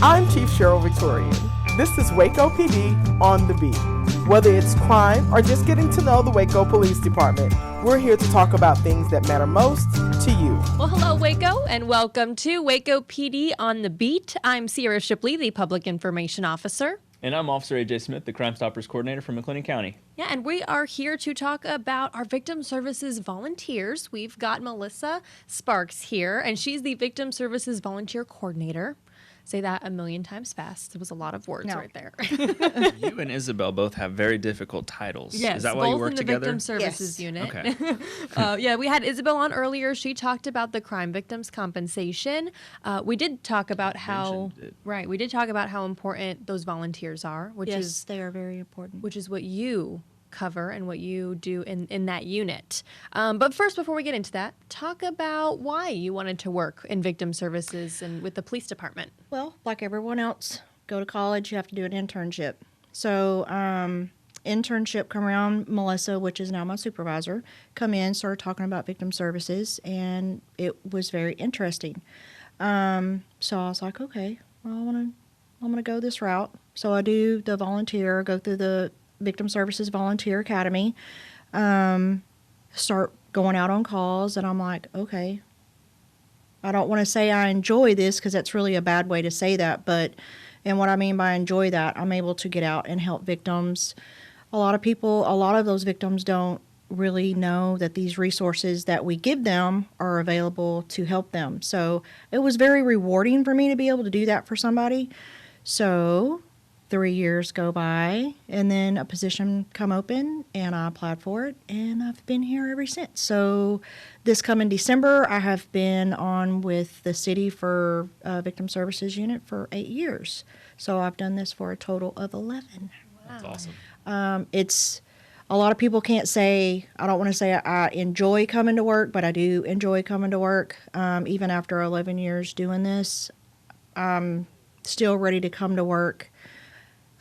I'm Chief Cheryl Victorian. This is Waco PD on the beat. Whether it's crime or just getting to know the Waco Police Department, we're here to talk about things that matter most to you. Well, hello, Waco, and welcome to Waco PD on the beat. I'm Sierra Shipley, the Public Information Officer. And I'm Officer A.J. Smith, the Crime Stoppers Coordinator from McLennan County. Yeah, and we are here to talk about our Victim Services volunteers. We've got Melissa Sparks here, and she's the Victim Services Volunteer Coordinator. Say that a million times fast. It was a lot of words right there. You and Isabel both have very difficult titles. Yes, is that why you work both in the together? Victim Services Unit. Okay. Yeah, we had Isabel on earlier. She talked about the crime victims compensation. We did talk about how we did talk about how important those volunteers are, which is they are very important. Which is what you cover and what you do in that unit. But first, before we get into that, talk about why you wanted to work in victim services and with the police department. Well, like everyone else, go to college, you have to do an internship. So internship come around, Melissa, which is now my supervisor, come in, started talking about victim services, and it was very interesting. So I was like, okay, well, I'm gonna go this route. So I do the volunteer, go through the Victim Services Volunteer Academy, start going out on calls, and I'm like, okay, I don't want to say I enjoy this because that's really a bad way to say that, and what I mean by enjoy that, I'm able to get out and help victims. A lot of those victims don't really know that these resources that we give them are available to help them. So it was very rewarding for me to be able to do that for somebody. So 3 years go by, and then a position come open, and I applied for it, and I've been here ever since. So this coming December, I have been on with the city for Victim Services Unit for 8 years. So I've done this for a total of 11. That's awesome. It's a lot of people can't say, I don't want to say I enjoy coming to work, but I do enjoy coming to work. Even after 11 years doing this, I'm still ready to come to work.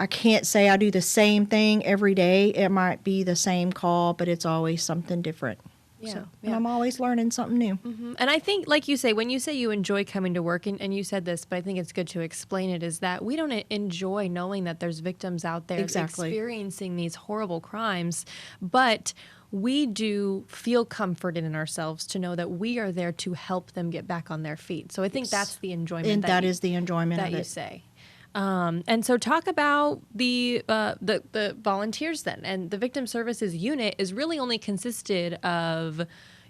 I can't say I do the same thing every day. It might be the same call, but it's always something different. Yeah, And I'm always learning something new. Mm-hmm. And I think, like you say, when you say you enjoy coming to work, and you said this, but I think it's good to explain it, is that we don't enjoy knowing that there's victims out there experiencing these horrible crimes, but we do feel comforted in ourselves to know that we are there to help them get back on their feet. So I think that's the enjoyment. And that is the enjoyment that of you say. And so talk about the volunteers then. And the Victim Services Unit is really only consisted of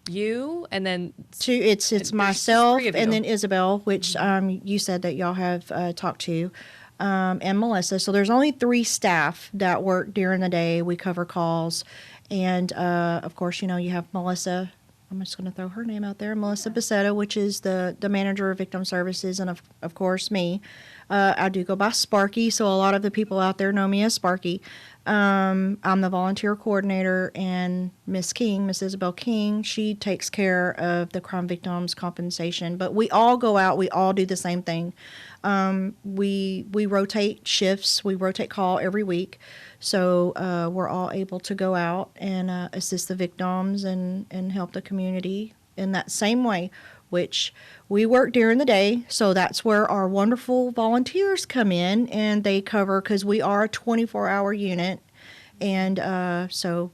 you and then it's myself and then Isabel, which you said that y'all have talked to, and Melissa. So there's only 3 staff that work during the day. We cover calls, and of course, you have Melissa. I'm just going to throw her name out there, Melissa Becetta, which is the manager of Victim Services, and of course me. I do go by Sparky, so a lot of the people out there know me as Sparky. I'm the volunteer coordinator, and Miss Isabel King, she takes care of the crime victims compensation. But we all go out, we all do the same thing. We rotate shifts, we rotate call every week. So we're all able to go out and assist the victims and help the community in that same way, which we work during the day. So that's where our wonderful volunteers come in, and they cover, because we are a 24-hour unit. And so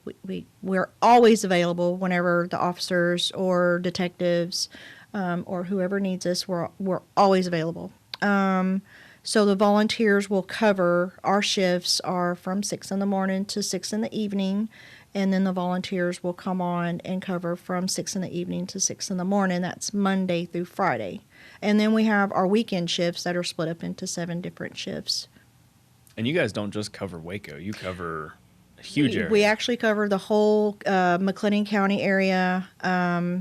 we're always available whenever the officers or detectives or whoever needs us, we're always available. So the volunteers will cover, our shifts are from 6 in the morning to 6 in the evening, and then the volunteers will come on and cover from 6 in the evening to 6 in the morning. That's Monday through Friday. And then we have our weekend shifts that are split up into 7 different shifts. And you guys don't just cover Waco, you cover a huge area. We actually cover the whole McLennan County area.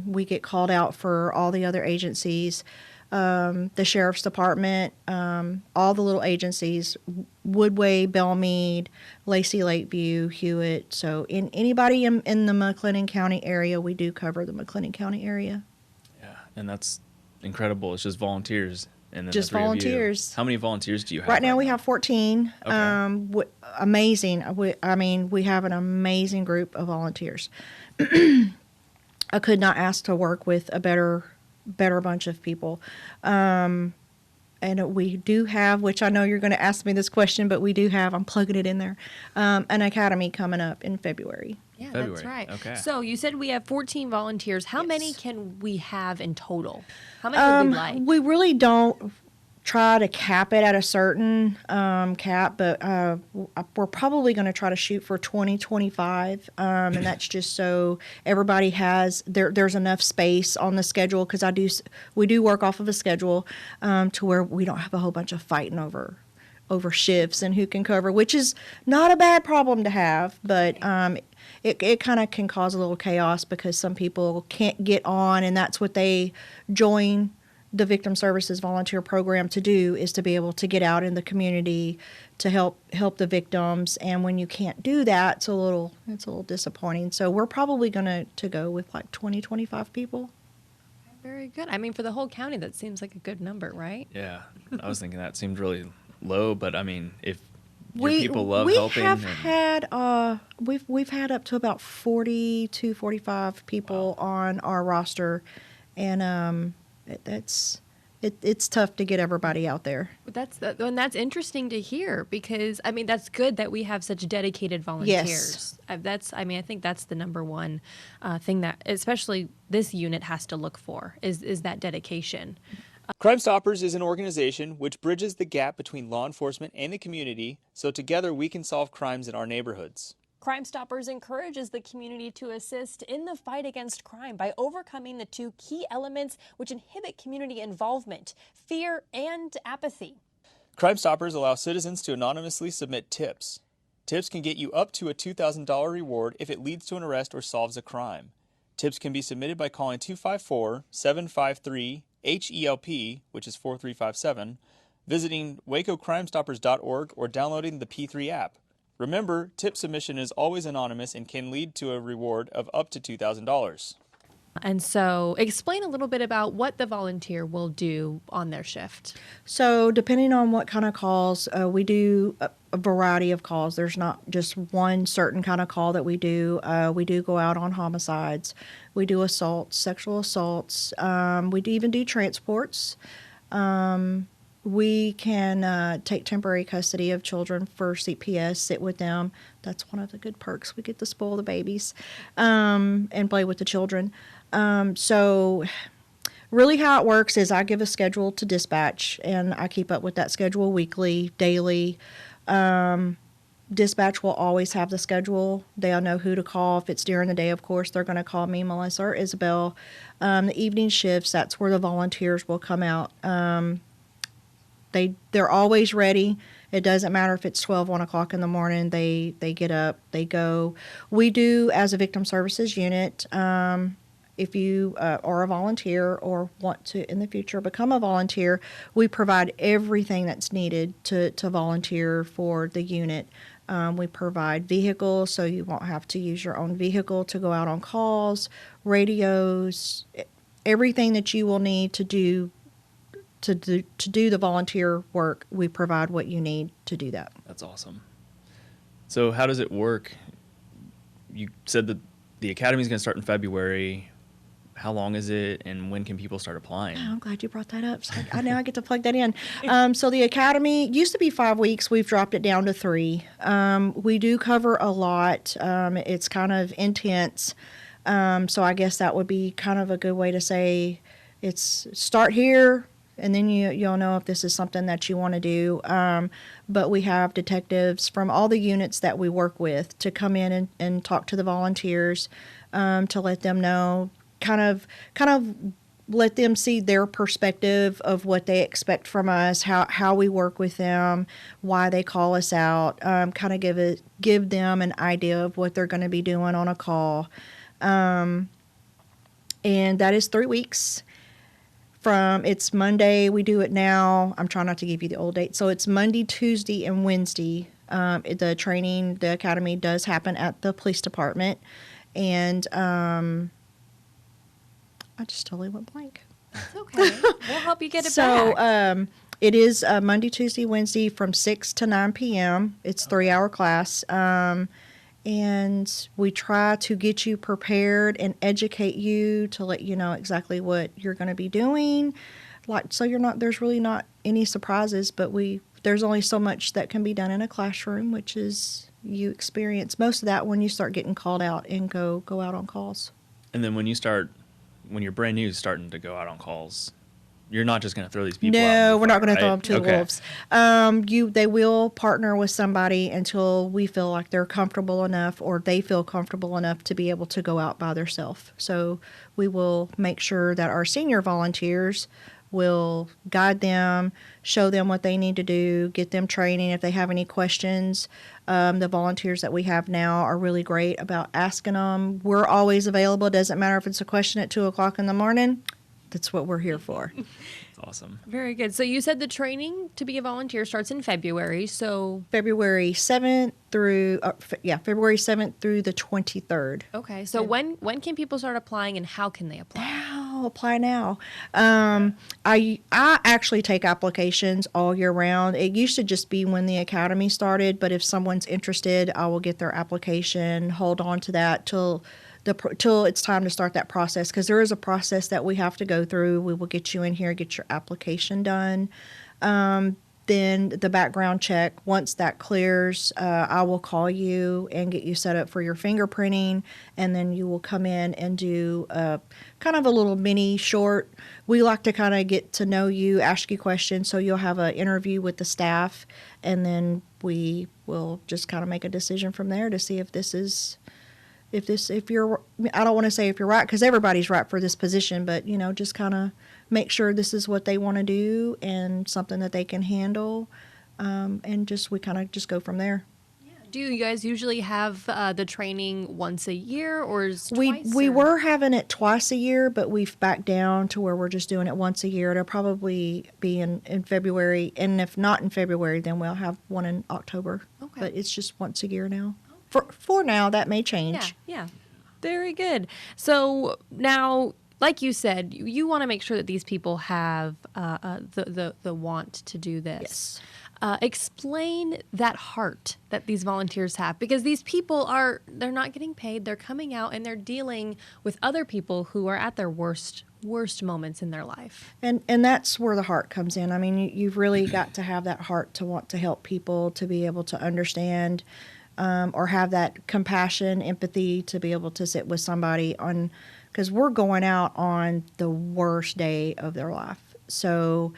We get called out for all the other agencies. The Sheriff's Department, all the little agencies, Woodway, Belmead, Lacey, Lakeview, Hewitt. So anybody in the McLennan County area, we do cover the McLennan County area. Yeah, and that's incredible. It's just volunteers. And then just the 3 volunteers. Of you. How many volunteers do you have? Right now we have 14. Okay. Amazing. We have an amazing group of volunteers. I could not ask to work with a better bunch of people. and we do have, which I know you're going to ask me this question, but we do have, I'm plugging it in there, an academy coming up in February. Yeah, February. That's right. Okay. So you said we have 14 volunteers. How Yes. many can we have in total? How many would we like? We really don't try to cap it at a certain cap, but we're probably going to try to shoot for 2025, and that's just so everybody has there's enough space on the schedule, because we do work off of a schedule to where we don't have a whole bunch of fighting over shifts and who can cover, which is not a bad problem to have, but it kind of can cause a little chaos because some people can't get on, and that's what they join the Victim Services Volunteer Program to do, is to be able to get out in the community to help the victims. And when you can't do that, it's a little disappointing. So we're probably going to go with like 20-25 people. Very good. I mean, for the whole county, that seems like a good number, right? Yeah, I was thinking that seemed really low, but I mean, if your people love helping, we've had up to about 40 to 45 people on our roster, and it's tough to get everybody out there. And that's interesting to hear, because I mean, that's good that we have such dedicated volunteers. Yes. I think that's the number one thing that especially this unit has to look for is that dedication. Crime Stoppers is an organization which bridges the gap between law enforcement and the community, so together we can solve crimes in our neighborhoods. Crime Stoppers encourages the community to assist in the fight against crime by overcoming the two key elements which inhibit community involvement: fear and apathy. Crime Stoppers allow citizens to anonymously submit tips. Tips can get you up to a $2,000 reward if it leads to an arrest or solves a crime. Tips can be submitted by calling 254-753-HELP, which is 4357, visiting wacocrimestoppers.org, or downloading the P3 app. Remember, tip submission is always anonymous and can lead to a reward of up to $2,000. And so explain a little bit about what the volunteer will do on their shift. So depending on what kind of calls, we do a variety of calls. There's not just one certain kind of call that we do. We do go out on homicides. We do assaults, sexual assaults. We even do transports. We can take temporary custody of children for CPS, sit with them. That's one of the good perks. We get to spoil the babies and play with the children. So really how it works is I give a schedule to dispatch, and I keep up with that schedule weekly, daily. Dispatch will always have the schedule. They'll know who to call. If it's during the day, of course, they're going to call me, Melissa, or Isabel. The evening shifts, that's where the volunteers will come out. They're always ready. It doesn't matter if it's 12, 1 o'clock in the morning. They get up, they go. We do, as a victim services unit, if you are a volunteer or want to in the future become a volunteer, we provide everything that's needed to volunteer for the unit. We provide vehicles, so you won't have to use your own vehicle to go out on calls, radios, everything that you will need to do the volunteer work. We provide what you need to do that. That's awesome. So how does it work? You said that the academy is going to start in February. How long is it, and when can people start applying? Oh, I'm glad you brought that up. So now I get to plug that in. So the academy used to be 5 weeks. We've dropped it down to 3. We do cover a lot. It's kind of intense. So I guess that would be kind of a good way to say it's start here, and then you'll know if this is something that you want to do. But we have detectives from all the units that we work with to come in and talk to the volunteers, to let them know, kind of let them see their perspective of what they expect from us, how we work with them, why they call us out, kind of give them an idea of what they're going to be doing on a call. And that is 3 weeks. It's Monday, we do it now. I'm trying not to give you the old date. So it's Monday, Tuesday, and Wednesday. The academy does happen at the police department. And I just totally went blank. It's okay. We'll help you get it back. So it is Monday, Tuesday, Wednesday from 6 to 9 p.m. It's a 3-hour class. And we try to get you prepared and educate you to let you know exactly what you're going to be doing. there's really not any surprises, but there's only so much that can be done in a classroom, which is you experience most of that when you start getting called out and go out on calls. And then when you're brand new starting to go out on calls, you're not just going to throw these people out. No, we're not going right? to throw them to the wolves. They will partner with somebody until we feel like they're comfortable enough or they feel comfortable enough to be able to go out by themselves. So we will make sure that our senior volunteers will guide them, show them what they need to do, get them training if they have any questions. The volunteers that we have now are really great about asking them. We're always available. Doesn't matter if it's a question at 2 o'clock in the morning. That's what we're here for. That's awesome. Very good. So you said the training to be a volunteer starts in February. So February 7th through February 7th through the 23rd. Okay. So when can people start applying and how can they apply? Apply now. I actually take applications all year round. It used to just be when the academy started, but if someone's interested, I will get their application, hold on to that till it's time to start that process, because there is a process that we have to go through. We will get you in here, get your application done. Then the background check, once that clears, I will call you and get you set up for your fingerprinting, and then you will come in and do kind of a little mini short. We like to kind of get to know you, ask you questions, so you'll have an interview with the staff, and then we will just kind of make a decision from there to see if you're, I don't want to say if you're right, because everybody's right for this position, but, just kind of make sure this is what they want to do and something that they can handle. And we kind of just go from there. Yeah. Do you guys usually have the training once a year or we were having it twice a year, but we've backed down to where we're just doing it once a year. It'll probably be in February. And if not in February, then we'll have one in October. Okay. But it's just once a year now. For now, that may change. Yeah. Very good. So now, like you said, you want to make sure that these people have the want to do this. Yes. Explain that heart that these volunteers have, because these people they're not getting paid. They're coming out and they're dealing with other people who are at their worst moments in their life. And that's where the heart comes in. I mean, you've really got to have that heart to want to help people, to be able to understand or have that compassion, empathy, to be able to sit with somebody because we're going out on the worst day of their life. So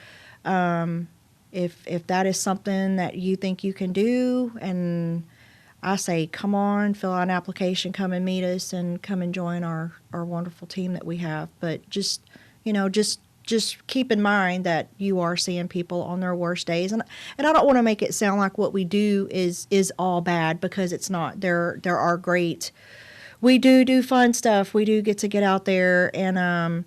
if that is something that you think you can do, and I say, come on, fill out an application, come and meet us, and come and join our wonderful team that we have. But just keep in mind that you are seeing people on their worst days. And I don't want to make it sound like what we do is all bad, because it's not. There are great. We do fun stuff. We do get to get out there, and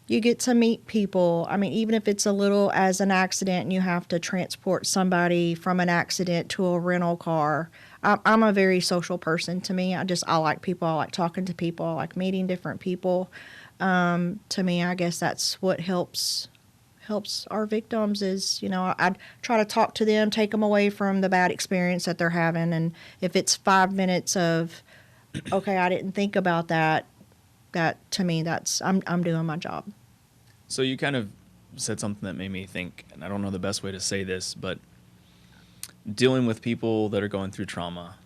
you get to meet people. I mean, even if it's a little as an accident and you have to transport somebody from an accident to a rental car. I'm a very social person. To me, I like people. I like talking to people. I like meeting different people. To me, I guess that's what helps our victims is, I try to talk to them, take them away from the bad experience that they're having. And if it's 5 minutes of, okay, I didn't think about that to me, I'm doing my job. So you kind of said something that made me think, and I don't know the best way to say this, but dealing with people that are going through trauma,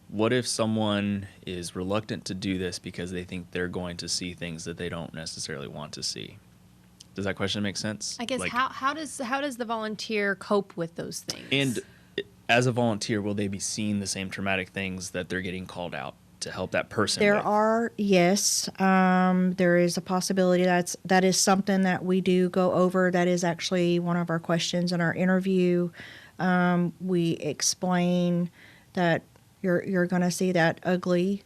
what if someone is reluctant to do this because they think they're going to see things that they don't necessarily want to see? Does that question make sense? I guess how does the volunteer cope with those things? And as a volunteer, will they be seeing the same traumatic things that they're getting called out to help that person? Yes. There is a possibility that is something that we do go over. That is actually one of our questions in our interview. We explain that you're going to see that ugly,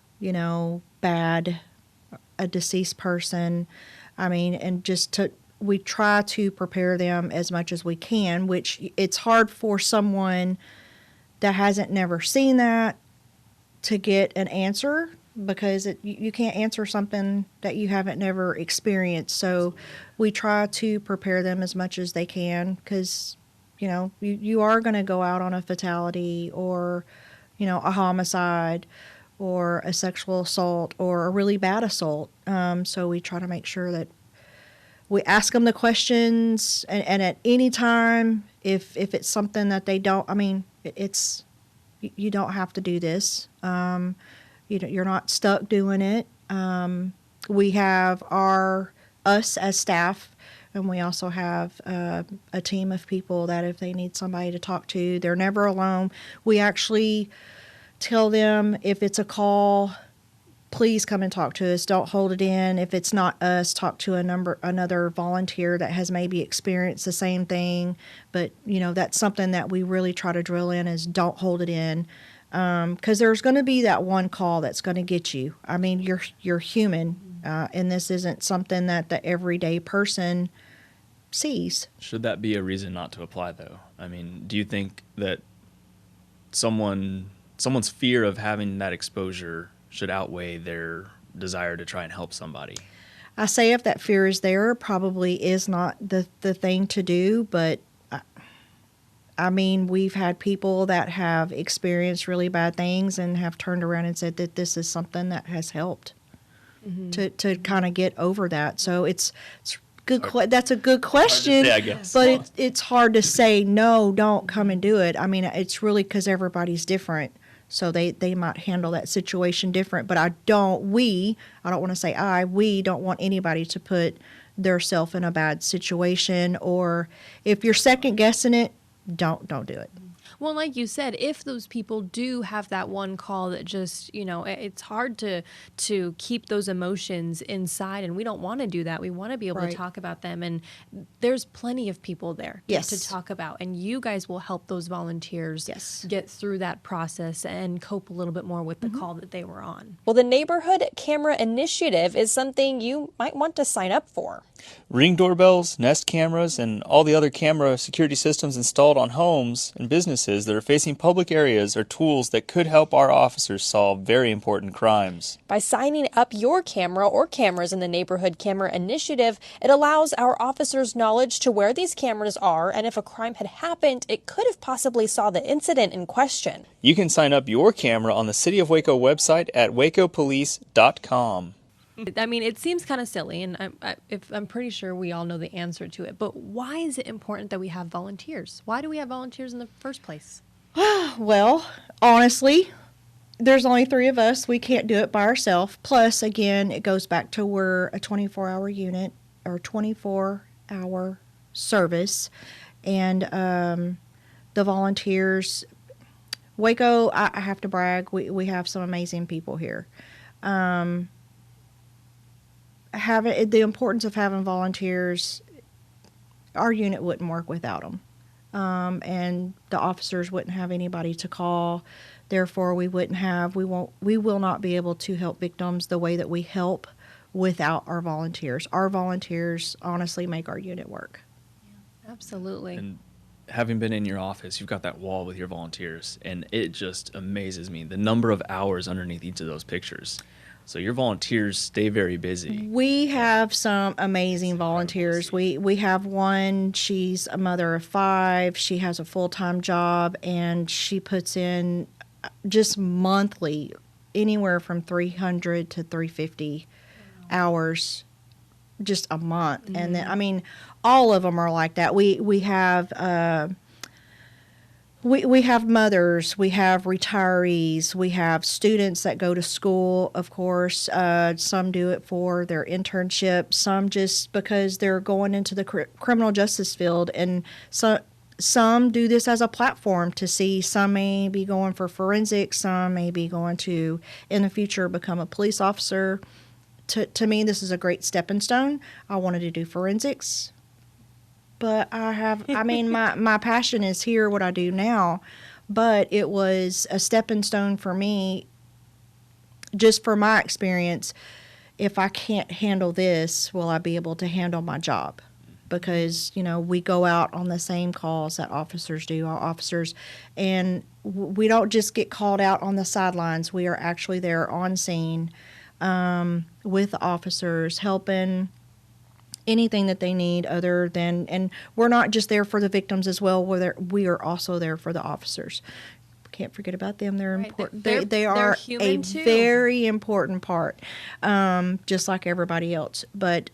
bad, a deceased person. I mean, and we try to prepare them as much as we can, which it's hard for someone that hasn't never seen that to get an answer, because you can't answer something that you haven't never experienced. So we try to prepare them as much as they can, because, you are going to go out on a fatality or, a homicide or a sexual assault or a really bad assault. So we try to make sure that we ask them the questions, and at any time, if it's something that they don't, I mean, it's, you don't have to do this. You're not stuck doing it. We have us as staff, and we also have a team of people that if they need somebody to talk to, they're never alone. We actually tell them if it's a call, please come and talk to us. Don't hold it in. If it's not us, talk to another volunteer that has maybe experienced the same thing. But, that's something that we really try to drill in is don't hold it in. Because there's going to be that one call that's going to get you. I mean, you're human, and this isn't something that the everyday person sees. Should that be a reason not to apply, though? I mean, do you think that someone's fear of having that exposure should outweigh their desire to try and help somebody? I say if that fear is there, probably is not the thing to do, but I mean, we've had people that have experienced really bad things and have turned around and said that this is something that has helped to kind of get over that. So it's good. That's a good question, say, I guess. But it's hard to say, no, don't come and do it. I mean, it's really because everybody's different. So they might handle that situation different. But we don't want anybody to put theirself in a bad situation. Or if you're second guessing it, don't do it. Well, like you said, if those people do have that one call that just, it's hard to keep those emotions inside, and we don't want to do that. We want to be able to talk about them, and there's plenty of people there to talk about, and you guys will help those volunteers get through that process and cope a little bit more with the call that they were on. Well, the Neighborhood Camera Initiative is something you might want to sign up for. Ring doorbells, Nest cameras, and all the other camera security systems installed on homes and businesses that are facing public areas are tools that could help our officers solve very important crimes. By signing up your camera or cameras in the Neighborhood Camera Initiative, it allows our officers knowledge to where these cameras are, and if a crime had happened, it could have possibly saw the incident in question. You can sign up your camera on the City of Waco website at wacopolice.com. I mean, it seems kind of silly, and I'm pretty sure we all know the answer to it. But why is it important that we have volunteers? Why do we have volunteers in the first place? Well, honestly, there's only 3 of us. We can't do it by ourselves. Plus, again, it goes back to we're a 24-hour unit or 24-hour service. And the volunteers, Waco, I have to brag, we have some amazing people here. The importance of having volunteers, our unit wouldn't work without them. And the officers wouldn't have anybody to call. Therefore, we will not be able to help victims the way that we help without our volunteers. Our volunteers honestly make our unit work. Yeah, absolutely. And having been in your office, you've got that wall with your volunteers, and it just amazes me the number of hours underneath each of those pictures. So your volunteers stay very busy. We have some amazing volunteers. We have one, she's a mother of 5. She has a full-time job, and she puts in just monthly anywhere from 300 to 350 hours just a month. And then, I mean, all of them are like that. We have we have mothers, we have retirees, we have students that go to school, of course. Some do it for their internship, some just because they're going into the criminal justice field, and some do this as a platform to see. Some may be going for forensics, some may be going to, in the future, become a police officer. To me, this is a great stepping stone. I wanted to do forensics. But my passion is here, what I do now. But it was a stepping stone for me, just for my experience. If I can't handle this, will I be able to handle my job? Because, we go out on the same calls that officers do, our officers. And we don't just get called out on the sidelines. We are actually there on scene with the officers, helping anything that they need other than, and we're not just there for the victims as well, we are also there for the officers. Can't forget about them. They're important. They are a too. Very important part, just like everybody else. But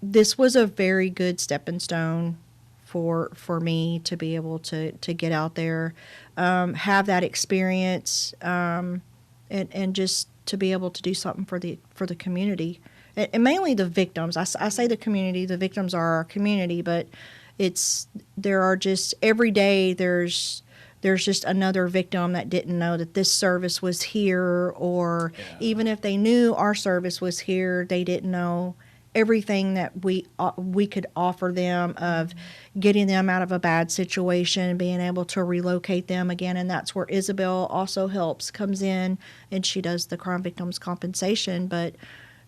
this was a very good stepping stone for me to be able to get out there, have that experience, and just to be able to do something for the community, and mainly the victims. I say the community. The victims are our community, but there are just every day there's just another victim that didn't know that this service was here, or even if they knew our service was here, they didn't know everything that we could offer them, of getting them out of a bad situation, being able to relocate them again. And that's where Isabel also comes in, and she does the crime victims compensation. But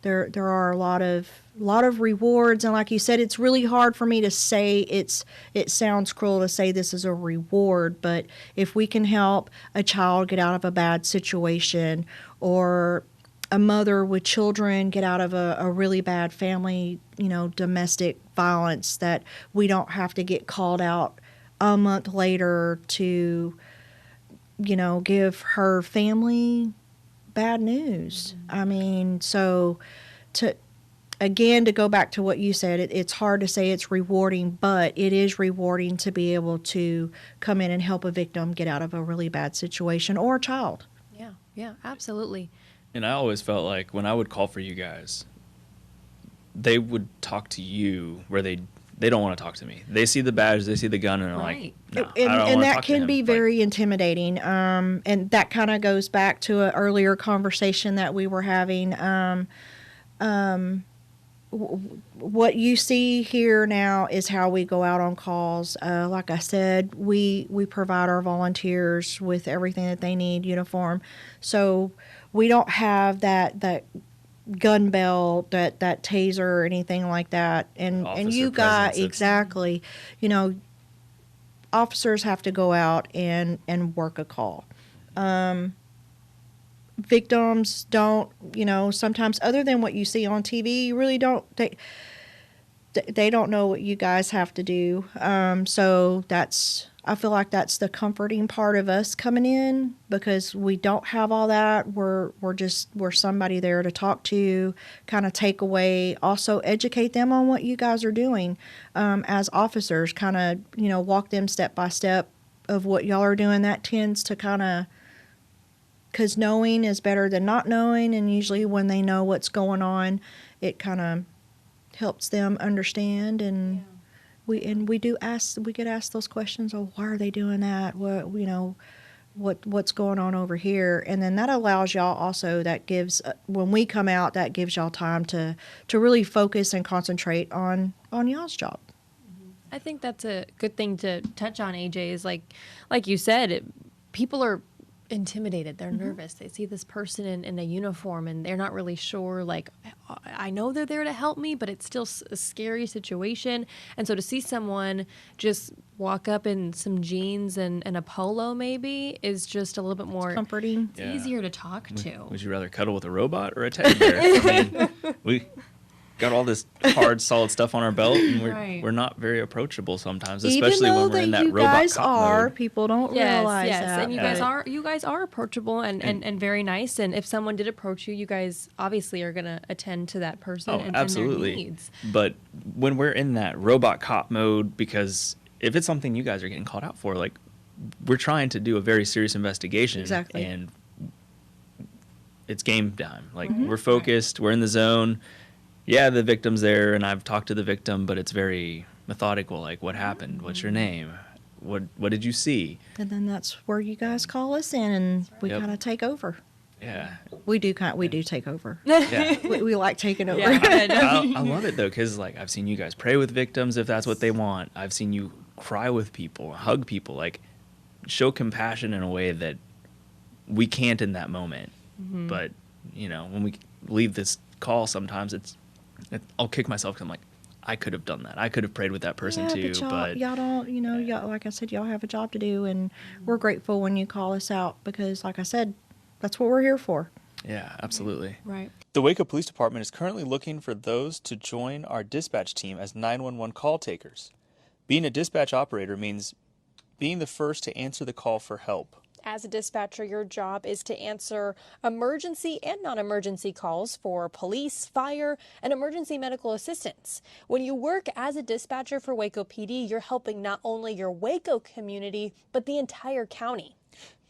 there are a lot of rewards, and like you said, it's really hard for me to say. It sounds cruel to say this is a reward, but if we can help a child get out of a bad situation, or a mother with children get out of a really bad family, domestic violence, that we don't have to get called out a month later to, give her family bad news. I mean, so to go back to what you said, it's hard to say it's rewarding, but it is rewarding to be able to come in and help a victim get out of a really bad situation, or a child. Yeah, absolutely. And I always felt like when I would call for you guys, they would talk to you where they don't want to talk to me. They see the badge, they see the gun, and they're like, no, I don't want to talk to him. And that can be very intimidating. And that kind of goes back to an earlier conversation that we were having. What you see here now is how we go out on calls. Like I said, we provide our volunteers with everything that they need, uniform. So we don't have that gun belt, that taser, or anything like that. And you got exactly, officers have to go out and work a call. Victims don't, sometimes, other than what you see on TV, you really don't, they don't know what you guys have to do. So I feel like that's the comforting part of us coming in, because we don't have all that. We're somebody there to talk to, kind of take away, also educate them on what you guys are doing, as officers, kind of, walk them step by step of what y'all are doing. That tends to kind of, because knowing is better than not knowing, and usually when they know what's going on, it kind of helps them understand. And we get asked those questions. Oh, why are they doing that? What's going on over here? And then that allows y'all also, that gives, when we come out, that gives y'all time to really focus and concentrate on y'all's job. I think that's a good thing to touch on, AJ, is like you said, people are intimidated. They're nervous. They see this person in a uniform, and they're not really sure, like, I know they're there to help me, but it's still a scary situation. And so to see someone just walk up in some jeans and a polo maybe is just a little bit more comforting. It's easier to talk to. Would you rather cuddle with a robot or a teddy bear? I mean, we got all this hard, solid stuff on our belt, and we're not very approachable sometimes, especially when we're in that robot cop mode. People don't realize that. And you guys are approachable and very nice. And if someone did approach you, you guys obviously are going to attend to that person and their needs. But when we're in that robot cop mode, because if it's something you guys are getting called out for, like, we're trying to do a very serious investigation. Exactly. And it's game time. Like, we're focused, we're in the zone. Yeah, the victim's there, and I've talked to the victim, but it's very methodical. Like, what happened? What's your name? What did you see? And then that's where you guys call us in, and we kind of take over. Yeah, we do take over. Yeah, we like taking over. Yeah. I love it though, because like I've seen you guys pray with victims if that's what they want. I've seen you cry with people, hug people, like show compassion in a way that we can't in that moment. But when we leave this call, sometimes I'll kick myself because I'm like, I could have done that. I could have prayed with that person too. But y'all don't, y'all, like I said, y'all have a job to do, and we're grateful when you call us out, because like I said, that's what we're here for. Yeah, absolutely. Right. The Waco Police Department is currently looking for those to join our dispatch team as 911 call takers. Being a dispatch operator means being the first to answer the call for help. As a dispatcher, your job is to answer emergency and non-emergency calls for police, fire, and emergency medical assistance. When you work as a dispatcher for Waco PD, you're helping not only your Waco community, but the entire county.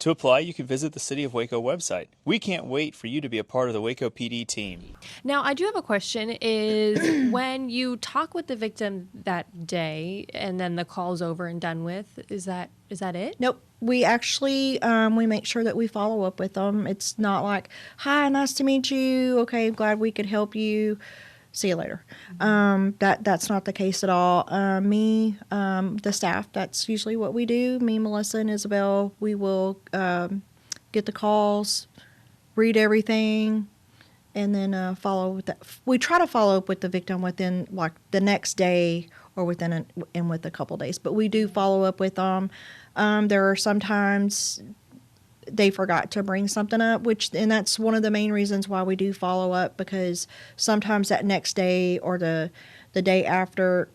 To apply, you can visit the City of Waco website. We can't wait for you to be a part of the Waco PD team. Now, I do have a question, is when you talk with the victim that day and then the call's over and done with, is that it? Nope. We actually, we make sure that we follow up with them. It's not like, hi, nice to meet you. Okay, glad we could help you. See you later. That's not the case at all. The staff, that's usually what we do. Me, Melissa, and Isabel, we will get the calls, read everything, and then follow with that. We try to follow up with the victim within like the next day or within a couple days. But we do follow up with them. There are sometimes they forgot to bring something up, and that's one of the main reasons why we do follow up, because sometimes that next day or the day after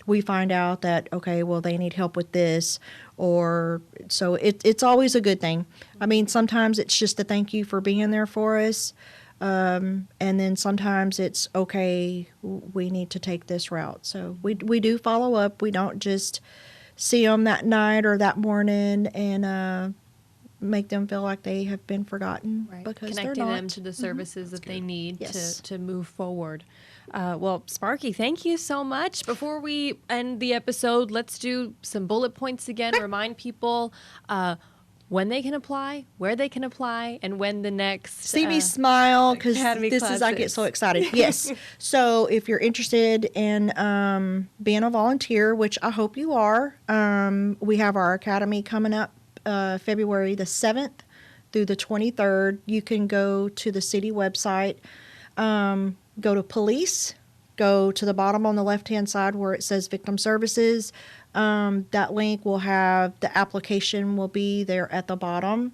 we find out that, okay, well, they need help with this, or so it's always a good thing. I mean, sometimes it's just a thank you for being there for us. And then sometimes it's, okay, we need to take this route. So we do follow up. We don't just see them that night or that morning and make them feel like they have been forgotten, right. Because connecting they're not. them to the services that they need Yes. to move forward. Well, Sparky, thank you so much. Before we end the episode, let's do some bullet points again. Remind people when they can apply, where they can apply, and when the next See me smile, because Academy this is, I get classes. so excited. Yes. So if you're interested in being a volunteer, which I hope you are, we have our academy coming up February the 7th through the 23rd. You can go to the city website, go to police, go to the bottom on the left-hand side where it says victim services. That link will have the application will be there at the bottom.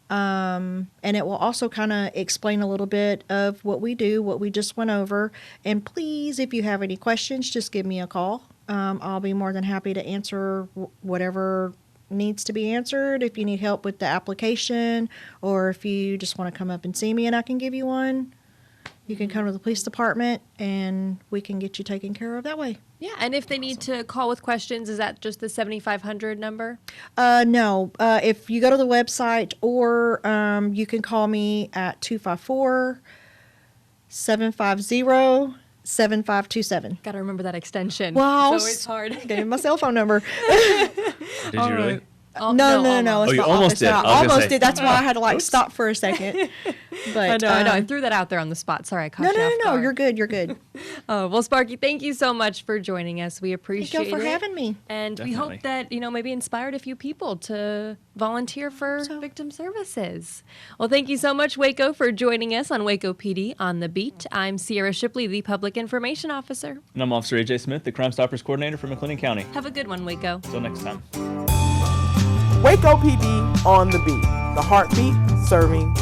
And it will also kind of explain a little bit of what we do, what we just went over. And please, if you have any questions, just give me a call. I'll be more than happy to answer whatever needs to be answered. If you need help with the application, or if you just want to come up and see me and I can give you one, you can come to the police department and we can get you taken care of that way. Yeah, and if they need to call with questions, is that just the 7500 number? No. If you go to the website, or you can call me at 254-750-7527. Got to remember that extension. Well, it's always hard. Gave me my cell phone number. Did you really? Oh, No. It's Oh, you my almost office did. now. I was gonna Almost say. did. That's why I had to stop for a second. But I know. I threw that out there on the spot. Sorry, I caught you off No. guard. You're good. Well, Sparky, thank you so much for joining us. We appreciate Thank you for it. having me. And Definitely. we hope that, maybe inspired a few people to volunteer for victim services. Well, thank you so much, Waco, for joining us on Waco PD on the Beat. I'm Sierra Shipley, the Public Information Officer. And I'm Officer AJ Smith, the Crime Stoppers Coordinator for McLennan County. Have a good one, Waco. Until next time. Waco PD on the Beat. The heartbeat serving